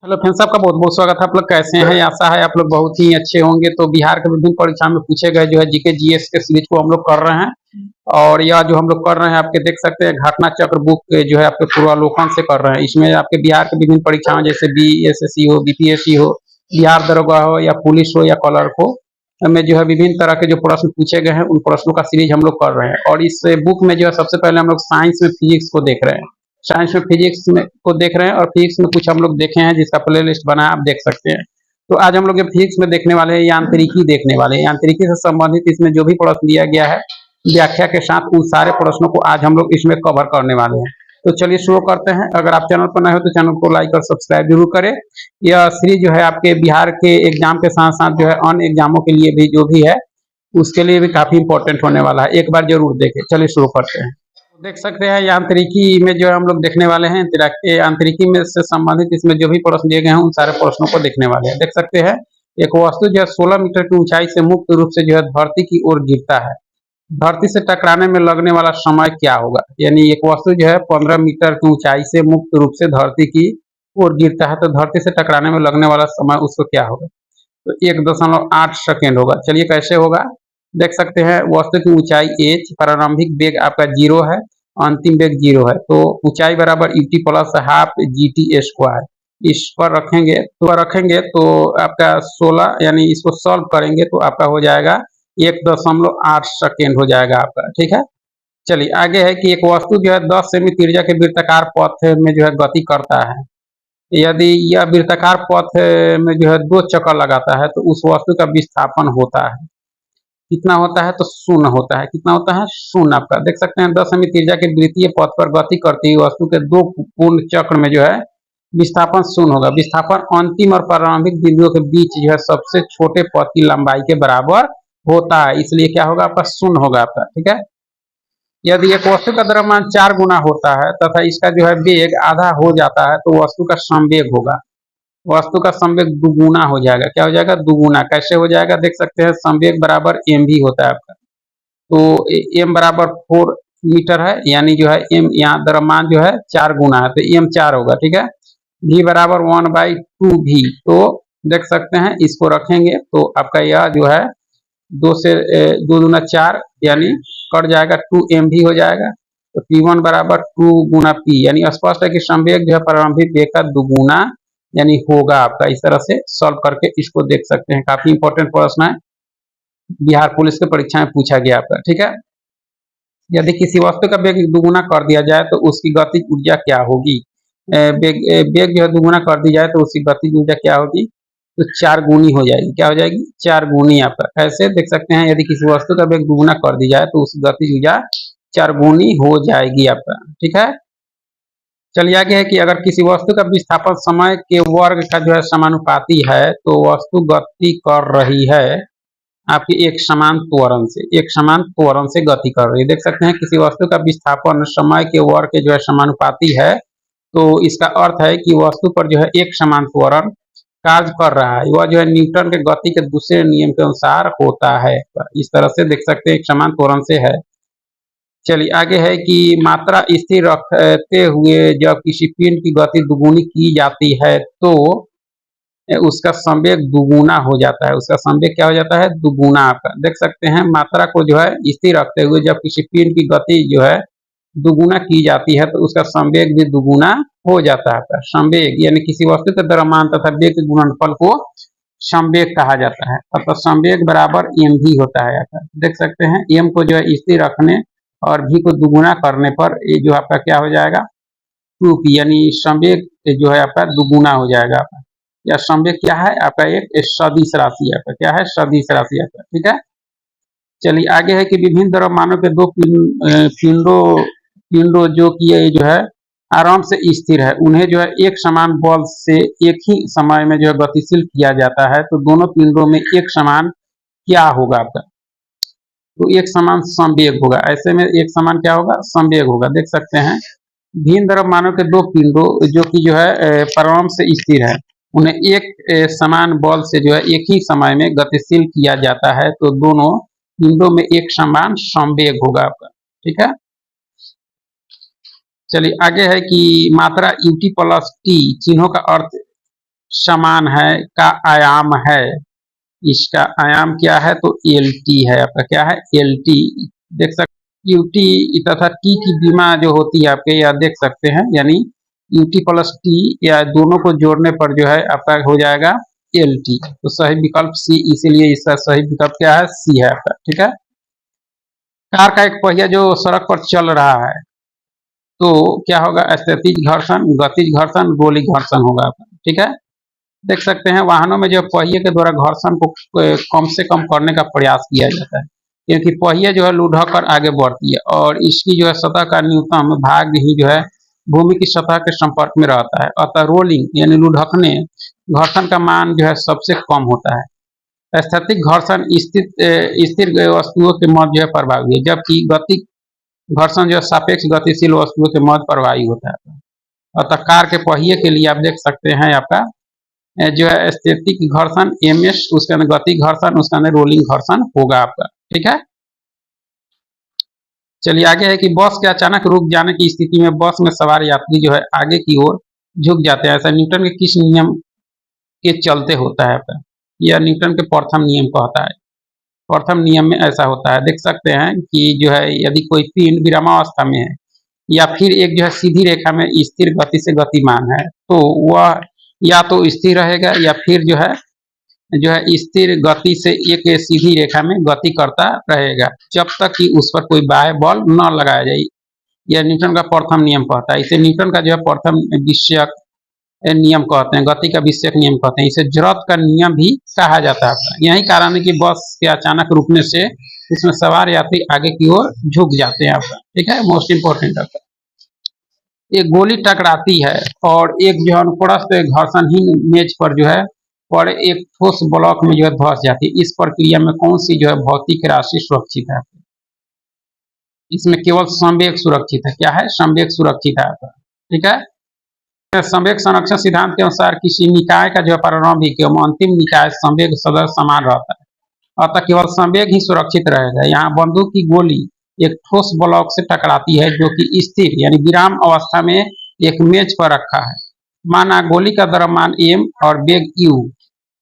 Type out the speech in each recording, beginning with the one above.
Hello friends, आपका बहुत बहुत स्वागत है। आप लोग कैसे हैं? आशा है आप लोग बहुत ही अच्छे होंगे। तो बिहार के विभिन्न परीक्षा में पूछे गए जो है जीके जीएस के सीरीज को हम लोग कर रहे हैं। और यह जो हम लोग कर रहे हैं आपके देख सकते हैं घटना चक्र बुक के जो है आपके पूर्वालोकन से कर रहे हैं। इसमें आपके बिहार के विभिन्न परीक्षाओं जैसे बीएसएससी हो, बीपीएससी हो, बिहार दरोगा हो या पुलिस हो या क्लर्क हो, में जो है विभिन्न तरह के जो प्रश्न पूछे गए हैं उन प्रश्नों का सीरीज हम लोग कर रहे हैं। और इस बुक में जो है सबसे पहले हम लोग साइंस में फिजिक्स को देख रहे हैं। साइंस में फिजिक्स में को देख रहे हैं और फिजिक्स में कुछ हम लोग देखे हैं जिसका प्ले लिस्ट बना है, आप देख सकते हैं। तो आज हम लोग फिजिक्स में देखने वाले हैं, यांत्रिकी देखने वाले हैं। यांत्रिकी से संबंधित इसमें जो भी प्रश्न दिया गया है व्याख्या के साथ उन सारे प्रश्नों को आज हम लोग इसमें कवर करने वाले हैं। तो चलिए शुरू करते हैं। अगर आप चैनल पर नए हो तो चैनल को लाइक और सब्सक्राइब जरूर करें। यह सीरीज जो है आपके बिहार के एग्जाम के साथ साथ जो है अन्य एग्जामों के लिए भी जो भी है उसके लिए भी काफी इंपॉर्टेंट होने वाला है। एक बार जरूर देखें। चलिए शुरू करते हैं। देख सकते हैं यांत्रिकी में जो हम लोग देखने वाले हैं यांत्रिकी में से संबंधित इसमें जो भी प्रश्न दिए गए हैं उन सारे प्रश्नों को देखने वाले हैं। देख सकते हैं एक वस्तु जो है 16 मीटर की ऊंचाई से मुक्त रूप से जो है धरती की ओर गिरता है। धरती से टकराने में लगने वाला समय क्या होगा? यानी एक वस्तु जो है 15 मीटर की ऊंचाई से मुक्त रूप से धरती की ओर गिरता है तो धरती से टकराने में लगने वाला समय उसको क्या होगा? तो 1.8 सेकेंड होगा। चलिए कैसे होगा देख सकते हैं। वस्तु की ऊंचाई h, प्रारंभिक वेग आपका 0 है, अंतिम वेग 0 है। तो ऊंचाई बराबर ET plus half G T square. इस पर रखेंगे तो आपका 16 यानी इसको सॉल्व करेंगे तो आपका हो जाएगा 1.8 सेकेंड हो जाएगा आपका। ठीक है। चलिए आगे है कि एक वस्तु जो है 10 सेमी त्रिज्या के वृत्ताकार पथ में जो है गति करता है। यदि यह वृत्ताकार पथ में जो है 2 चक्कर लगाता है तो उस वस्तु का विस्थापन होता है कितना होता है? तो शून्य होता है। कितना होता है? शून्य। आपका देख सकते हैं 10 सेमी त्रिज्या के वृत्तीय पथ पर गति करती हुई वस्तु के 2 पूर्ण चक्र में जो है विस्थापन शून्य होगा। विस्थापन अंतिम और प्रारंभिक बिंदुओं के बीच जो है सबसे छोटे पथ की लंबाई के बराबर होता है, इसलिए क्या होगा? आपका शून्य होगा आपका। ठीक है। यदि एक वस्तु का द्रव्यमान 4 गुना होता है तथा इसका जो है वेग आधा हो जाता है तो वस्तु का संवेग होगा। वस्तु का संवेग दुगुना हो जाएगा। क्या हो जाएगा? दुगुना। कैसे हो जाएगा देख सकते हैं। संवेग बराबर एम भी होता है आपका। तो एम बराबर 4 मीटर है, यानी जो है एम यहाँ द्रव्यमान जो है 4 गुना है तो एम 4 होगा। ठीक है। भी बराबर 1/2 भी। तो देख सकते हैं इसको रखेंगे तो आपका यह जो है 2 से 2 दूना 4 यानी कट जाएगा 2m भी हो जाएगा। तो P1 बराबर 2 गुना P, यानी स्पष्ट है कि संवेग जो है प्रारंभिक वेग का दुगुना यानी होगा आपका। इस तरह से सॉल्व करके इसको देख सकते हैं। काफी इंपॉर्टेंट प्रश्न है, बिहार पुलिस की परीक्षा में पूछा गया आपका। ठीक है। यदि किसी वस्तु का वेग दुगुना कर दिया जाए तो उसकी गतिज ऊर्जा क्या होगी? वेग जो है दुगुना कर दी जाए तो उसकी गतिज ऊर्जा क्या होगी? तो 4 गुनी हो जाएगी। क्या हो जाएगी? 4 गुनी आपका। कैसे देख सकते हैं? यदि किसी वस्तु का वेग दुगुना कर दी जाए तो उसकी गतिज ऊर्जा 4 गुनी हो जाएगी आपका। ठीक है। चलिए आगे है कि अगर किसी वस्तु का विस्थापन समय के वर्ग का जो है समानुपाती है तो वस्तु गति कर रही है आपकी एक समान त्वरण से गति कर रही है। देख सकते हैं किसी वस्तु का विस्थापन समय के वर्ग के जो है समानुपाती है तो इसका अर्थ है कि वस्तु पर जो है एक समान त्वरण कार्य कर रहा है। वह जो है न्यूटन के गति के दूसरे नियम के अनुसार होता है। इस तरह से देख सकते हैं एक समान त्वरण से है। चलिए आगे है कि मात्रा स्थिर रखते हुए जब किसी पिंड की गति दुगुनी की जाती है तो उसका संवेग दुगुना हो जाता है। उसका संवेग क्या हो जाता है? दुगुना आपका। देख सकते हैं मात्रा को जो है स्थिर रखते हुए जब किसी पिंड की गति जो है दुगुना की जाती है तो उसका संवेग भी दुगुना हो जाता है आपका। संवेग यानी किसी वस्तु के द्रव्यमान तथा वेग के गुणनफल को संवेग कहा जाता है। अतः संवेग बराबर एम भी होता है आपका। देख सकते हैं एम को जो है स्थिर रखने और भी को दुगुना करने पर ये जो आपका क्या हो जाएगा? 2p, यानी संवेग जो है आपका दुगुना हो जाएगा आपका। या संवेग क्या है आपका? एक सदिश राशि आपका। क्या है? सदिश राशि आपका। ठीक है। चलिए आगे है कि विभिन्न द्रव्यमानों के 2 पिंडों जो कि ये जो है आराम से स्थिर है उन्हें जो है एक समान बल से एक ही समय में जो है गतिशील किया जाता है तो दोनों पिंडों में एक समान क्या होगा आपका? तो एक समान संवेग होगा। ऐसे में एक समान क्या होगा? संवेग होगा। देख सकते हैं भिन्न द्रव्यमानों के 2 पिंडों जो कि जो है परमाणु से स्थिर है उन्हें एक समान बल से जो है एक ही समय में गतिशील किया जाता है तो दोनों पिंडों में एक समान संवेग होगा आपका। ठीक है। चलिए आगे है कि मात्रा ut प्लस टी चिन्हों का अर्थ समान है का आयाम है। इसका आयाम क्या है तो एल टी है आपका, क्या है एल टी। देख सकते यू टी तथा टी की बीमा जो होती है आपके, यह देख सकते हैं, यानी यू टी प्लस टी या दोनों को जोड़ने पर जो है आपका हो जाएगा एल टी। तो सही विकल्प सी, इसीलिए इसका सही विकल्प क्या है सी है आपका। ठीक है, कार का एक पहिया जो सड़क पर चल रहा है तो क्या होगा, स्थैतिज घर्षण, गतिज घर्षण, गोली घर्षण होगा आपका। ठीक है, देख सकते हैं वाहनों में जो पहिए के द्वारा घर्षण को कम से कम करने का प्रयास किया जाता है, क्योंकि पहिए जो है लुढ़क कर आगे बढ़ती है और इसकी जो है सतह का न्यूनतम भाग ही जो है भूमि की सतह के संपर्क में रहता है, अतः रोलिंग यानी लुढ़कने घर्षण का मान जो है सबसे कम होता है। स्थैतिक घर्षण स्थिर वस्तुओं के मध्य जो है प्रभावी है, जबकि गति घर्षण जो है सापेक्ष गतिशील वस्तुओं के मध्य प्रभावी होता है। अतः कार के पहिए के लिए आप देख सकते हैं आपका जो है स्थैतिक घर्षण एम एस, उसके अंदर गति घर्षण, उसके अंदर रोलिंग घर्षण होगा आपका। ठीक है, चलिए आगे है कि बस के अचानक रुक जाने की स्थिति में बस में सवार यात्री जो है आगे की ओर झुक जाते हैं, ऐसा न्यूटन के किस नियम के चलते होता है आपका? यह न्यूटन के प्रथम नियम कहता है। प्रथम नियम में ऐसा होता है, देख सकते हैं कि जो है यदि कोई पिंड विरामावस्था में है या फिर एक जो है सीधी रेखा में स्थिर गति से गतिमान है तो वह या तो स्थिर रहेगा या फिर जो है स्थिर गति से एक सीधी रेखा में गति करता रहेगा जब तक कि उस पर कोई बाह्य बल न लगाया जाए। यह न्यूटन का प्रथम नियम कहता है। इसे न्यूटन का जो है प्रथम विषयक नियम कहते हैं, गति का विषयक नियम कहते हैं। इसे जरूरत का नियम भी कहा जाता है। यही कारण है कि बस के अचानक रुकने से इसमें सवार यात्री आगे की ओर झुक जाते हैं आपका। ठीक है, मोस्ट इंपोर्टेंट आपका। एक गोली टकराती है और एक जो है अनुप्रस्थ घर्षणहीन मेज पर जो है पर एक ठोस ब्लॉक में जो है धंस जाती है। इस प्रक्रिया में कौन सी जो है भौतिक राशि सुरक्षित है? इसमें केवल संवेग सुरक्षित है। क्या है? संवेग सुरक्षित है आपका। ठीक है, संवेग संरक्षण सिद्धांत के अनुसार किसी निकाय का जो है प्रारंभिक एवं अंतिम निकाय संवेग सदैव समान रहता है, अतः केवल संवेग ही सुरक्षित रहेगा। यहाँ बंदूक की गोली एक ठोस ब्लॉक से टकराती है जो कि स्थिर यानी विराम अवस्था में एक मेज पर रखा है। माना गोली का द्रव्यमान m और वेग u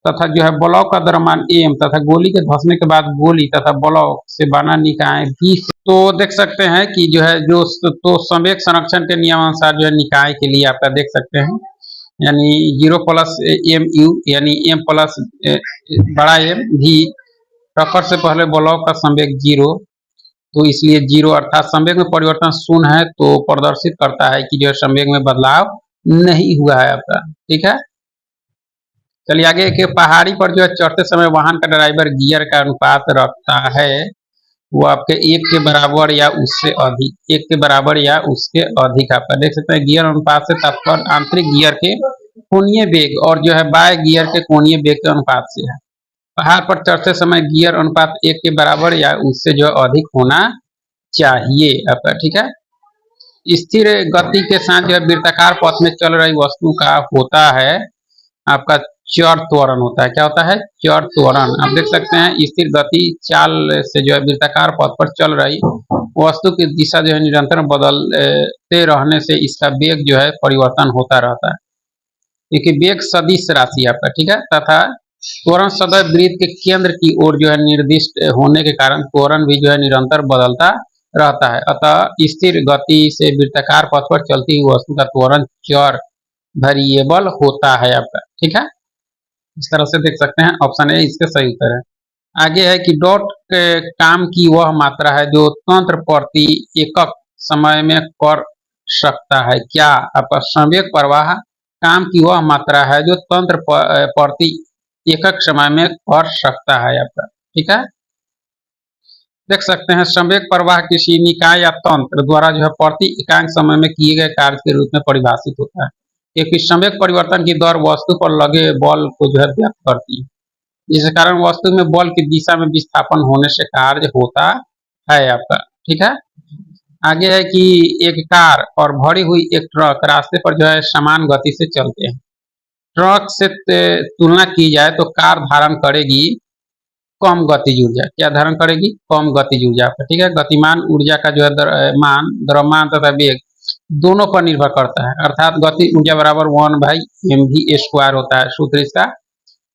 तथा जो है ब्लॉक का द्रव्यमान m तथा गोली के धंसने के बाद गोली तथा ब्लॉक से बना निकाय v। तो देख सकते हैं कि जो है तो संवेग संरक्षण के नियमानुसार जो है निकाय के लिए आपका देख सकते हैं, यानी 0 प्लस एम यू यानी m प्लस बड़ा M भी टक्कर से पहले ब्लॉक का संवेग 0, तो इसलिए 0 अर्थात संवेग में परिवर्तन शून्य है, तो प्रदर्शित करता है कि जो है संवेग में बदलाव नहीं हुआ है आपका। ठीक है, चलिए आगे कि पहाड़ी पर जो है चढ़ते समय वाहन का ड्राइवर गियर का अनुपात रखता है वो आपके 1 के बराबर या उससे अधिक, 1 के बराबर या उसके अधिक। आपका देख सकते हैं गियर अनुपात से तात्पर्य आंतरिक गियर के कोणीय वेग और जो है बाह्य गियर के कोणीय वेग के अनुपात से है। पहाड़ पर चढ़ते समय गियर अनुपात 1 के बराबर या उससे जो अधिक होना चाहिए आपका। ठीक है, स्थिर गति के साथ जो है वृत्ताकार पथ में चल रही वस्तु का होता है आपका चर त्वरण होता है। क्या होता है? चर त्वरण। आप देख सकते हैं स्थिर गति चाल से जो है वृत्ताकार पथ पर चल रही वस्तु की दिशा जो है निरंतर बदलते रहने से इसका वेग जो है परिवर्तन होता रहता है, क्योंकि वेग सदिश राशि आपका। ठीक है, तथा त्वरण सदैव वृत्त के केंद्र की ओर जो है निर्दिष्ट होने के कारण त्वरण भी जो है निरंतर बदलता रहता है। अतः स्थिर गति से वृत्ताकार पथ पर चलती हुई वस्तु का त्वरण चर वेरिएबल होता है आपका। ठीक है, इस तरह से देख सकते हैं ऑप्शन ए इसके सही उत्तर है। आगे है कि डॉट के काम की वह मात्रा है जो तंत्र प्रति एकक समय में कर सकता है। क्या? आपका संवेग प्रवाह काम की वह मात्रा है जो तंत्र प्रति एकक समय में कर सकता है आपका। ठीक है, देख सकते हैं संवेग प्रवाह किसी निकाय या तंत्र द्वारा जो है प्रति इकाई समय में किए गए कार्य के रूप में परिभाषित होता है, क्योंकि संवेग परिवर्तन की दर वस्तु पर लगे बल को जो है व्यक्त करती है, जिस कारण वस्तु में बल की दिशा में विस्थापन होने से कार्य होता है आपका। ठीक है, आगे है कि एक कार और भरी हुई एक ट्रक रास्ते पर जो है समान गति से चलते हैं। ट्रक से तुलना की जाए तो कार धारण करेगी कम गतिज ऊर्जा। क्या धारण करेगी? कम गतिज ऊर्जा। ठीक है, गतिमान ऊर्जा का जो है मान द्रव्यमान तथा वेग दोनों पर निर्भर करता है, अर्थात गति ऊर्जा बराबर 1/mv² होता है। सूत्र इसका,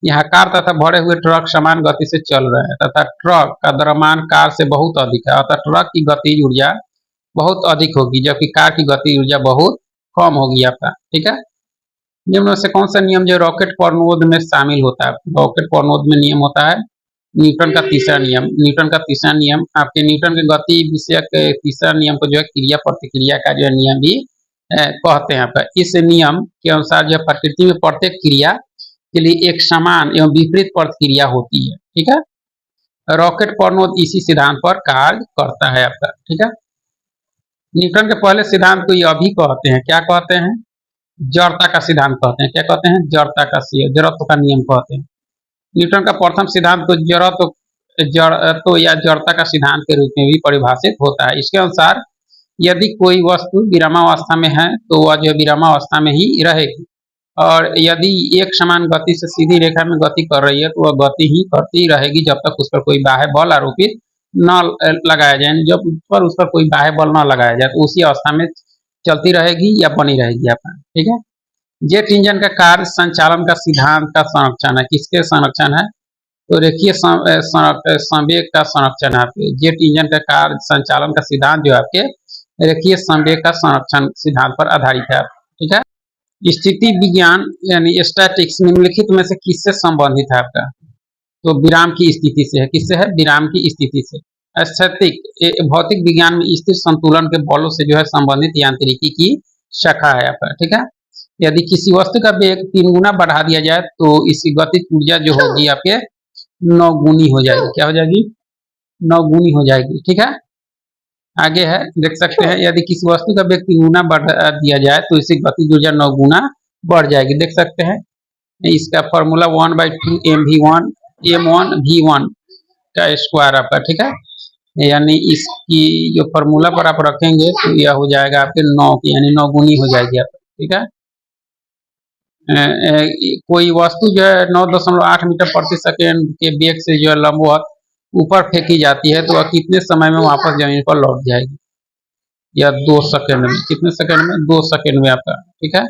यहाँ कार तथा भरे हुए ट्रक समान गति से चल रहे हैं तथा ट्रक का द्रव्यमान कार से बहुत अधिक है, अतः ट्रक की गतिज ऊर्जा बहुत अधिक होगी जबकि कार की गतिज ऊर्जा बहुत कम होगी आपका। ठीक है, निम्न में से कौन सा नियम जो रॉकेट प्रणोद में शामिल होता है? रॉकेट प्रणोद में नियम होता है न्यूटन का तीसरा नियम। न्यूटन का तीसरा नियम आपके न्यूटन के गति विषयक तीसरा नियम को जो है क्रिया प्रतिक्रिया का जो है नियम भी कहते हैं आपका। इस नियम के अनुसार जो प्रकृति में प्रत्येक क्रिया के लिए एक समान एवं विपरीत प्रतिक्रिया होती है। ठीक है, रॉकेट प्रणोद इसी सिद्धांत पर कार्य करता है आपका। ठीक है, न्यूटन के पहले सिद्धांत को ये अभी कहते हैं, क्या कहते हैं? जड़ता का सिद्धांत कहते हैं। क्या कहते हैं? जड़ता का, जड़त्व का नियम कहते हैं। न्यूटन का प्रथम सिद्धांत को जड़त्व या जड़ता का सिद्धांत के रूप में भी परिभाषित होता है। इसके अनुसार यदि कोई वस्तु विरामावस्था में है तो वह जो विरामावस्था में ही रहेगी, और यदि एक समान गति से सीधी रेखा में गति कर रही है तो वह गति ही करती रहेगी जब तक उस पर कोई बाह्य बल आरोपित न लगाया जाए। जब उस पर कोई बाह्य बल न लगाया जाए तो उसी अवस्था में चलती रहेगी या बनी रहेगी आपका। ठीक है, जेट इंजन का कार्य संचालन का सिद्धांत का संरक्षण है। किसके संरक्षण है? तो रेखीय संवेग का संरक्षण है आपके। जेट इंजन का कार्य संचालन का सिद्धांत जो है आपके रेखीय संवेग का संरक्षण सिद्धांत पर आधारित है। ठीक है, स्थिति विज्ञान यानी स्टैटिक्स निम्नलिखित में से किससे संबंधित है आपका? तो विराम की स्थिति से है। किससे है? विराम की स्थिति से। स्थैतिक भौतिक विज्ञान में स्थिर संतुलन के बलों से जो है संबंधित यांत्रिकी की शाखा है आपका। ठीक है, यदि किसी वस्तु का वेग 3 गुना बढ़ा दिया जाए तो इसकी गतिज ऊर्जा जो होगी आपके 9 गुनी हो जाएगी। क्या हो जाएगी? 9 गुनी हो जाएगी। ठीक है, आगे है, देख सकते हैं यदि किसी वस्तु का वेग 3 गुना बढ़ा दिया जाए तो इसकी गतिज ऊर्जा 9 गुना बढ़ जाएगी। देख सकते हैं इसका फॉर्मूला 1/2 m1v1 का स्क्वायर आपका। ठीक है, यानी इसकी जो फॉर्मूला पर आप रखेंगे तो यह हो जाएगा आपके 9 की, यानी 9 गुनी हो जाएगी आपका। ठीक है, कोई वस्तु जो है 9.8 मीटर प्रति सेकेंड के वेग से जो है लंबवत ऊपर फेंकी जाती है तो वह कितने समय में वापस जमीन पर लौट जाएगी? या 2 सेकेंड में। कितने सेकेंड में? 2 सेकेंड में आपका। ठीक है,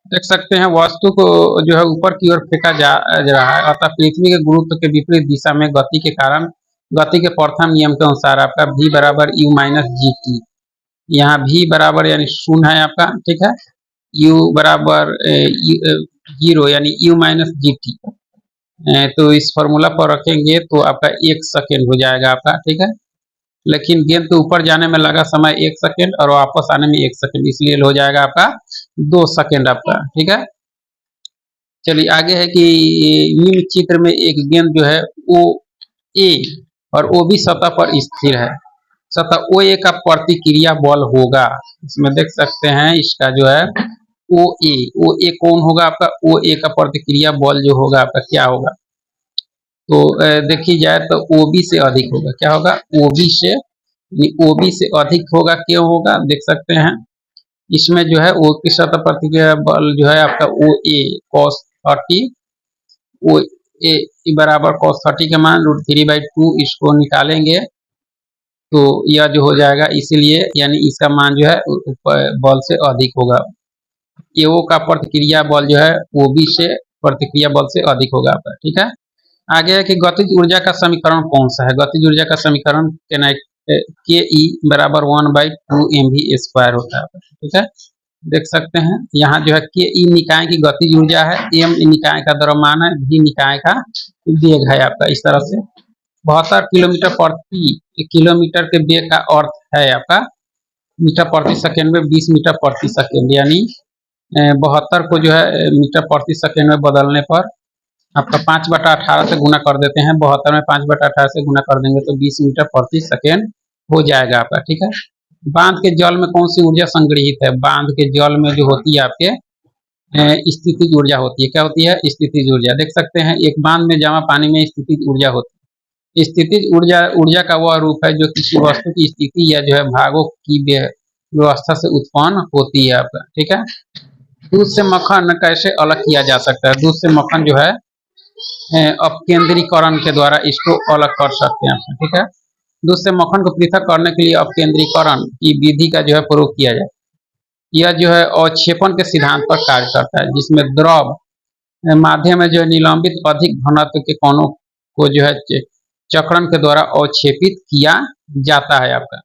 देख सकते हैं वस्तु को जो है ऊपर की ओर फेंका जा रहा है, अतः पृथ्वी के गुरुत्व के विपरीत दिशा में गति के कारण गति के प्रथम नियम के अनुसार आपका v बराबर u माइनस जी टी। यहाँ v बराबर यानी 0 है आपका। ठीक है, u बराबर 0 यानी u माइनस जी टी। तो इस फॉर्मूला पर रखेंगे तो आपका 1 सेकेंड हो जाएगा आपका। ठीक है, लेकिन गेंद के ऊपर जाने में लगा समय 1 सेकेंड और वापस आने में 1 सेकेंड, इसलिए हो जाएगा आपका 2 सेकेंड आपका। ठीक है, चलिए आगे है कि निम्न चित्र में एक गेंद जो है ओ ए और ओ बी सतह पर स्थिर है। सतह ओ ए का प्रतिक्रिया बल होगा, इसमें देख सकते हैं इसका जो है ओ ए कौन होगा आपका? ओ ए का प्रतिक्रिया बल जो होगा आपका क्या होगा? तो देखी जाए तो ओ बी से अधिक होगा। क्या होगा? ओ बी से अधिक होगा। क्यों होगा? देख सकते हैं इसमें जो है ओ की सतह प्रतिक्रिया बल जो है आपका ओ ए cos 30, ओ ए बराबर cos 30 के मान √3/2 इसको निकालेंगे तो यह जो हो जाएगा, इसीलिए यानी इसका मान जो है बल से अधिक होगा। ए ओ का प्रतिक्रिया बल जो है ओ बी से प्रतिक्रिया बल से अधिक होगा आपका। ठीक है, आगे है कि गतिज ऊर्जा का समीकरण कौन सा है? गतिज ऊर्जा का समीकरण के ई बराबर 1/2 mv² होता है। ठीक है, देख सकते हैं यहाँ जो है के ई निकाय की गतिज ऊर्जा है, एम निकाय का द्रव्यमान है, वी निकाय का वेग है आपका। इस तरह से 72 किलोमीटर प्रति किलोमीटर के वेग का अर्थ है आपका मीटर प्रति सेकेंड में 20 मीटर प्रति सेकेंड, यानी 72 को जो है मीटर प्रति सेकेंड में बदलने पर आपका 5/18 से गुना कर देते हैं। 72 में 5/18 से गुना कर देंगे तो 20 मीटर प्रति सेकेंड हो जाएगा आपका। ठीक है, बांध के जल में कौन सी ऊर्जा संग्रहित है? बांध के जल में जो होती है आपके स्थितिज ऊर्जा होती है। क्या होती है? स्थितिज ऊर्जा। देख सकते हैं एक बांध में जमा पानी में स्थितिज ऊर्जा होती है। स्थितिज ऊर्जा का वह रूप है जो किसी वस्तु की स्थिति या जो है भागों की व्यवस्था से उत्पन्न होती है आपका। ठीक है, दूध से मक्खन कैसे अलग किया जा सकता है? दूध से मक्खन जो है अपकेंद्रीकरण के द्वारा इसको अलग कर सकते हैं। ठीक है, दूध से मक्खन को पृथक करने के लिए अपकेंद्रीकरण की विधि का जो है प्रयोग किया जाए। यह जो है अवक्षेपण के सिद्धांत पर कार्य करता है, जिसमें द्रव माध्यम में जो है निलंबित अधिक घनत्व के कणों को जो है चक्रण के द्वारा अवक्षेपित किया जाता है आपका।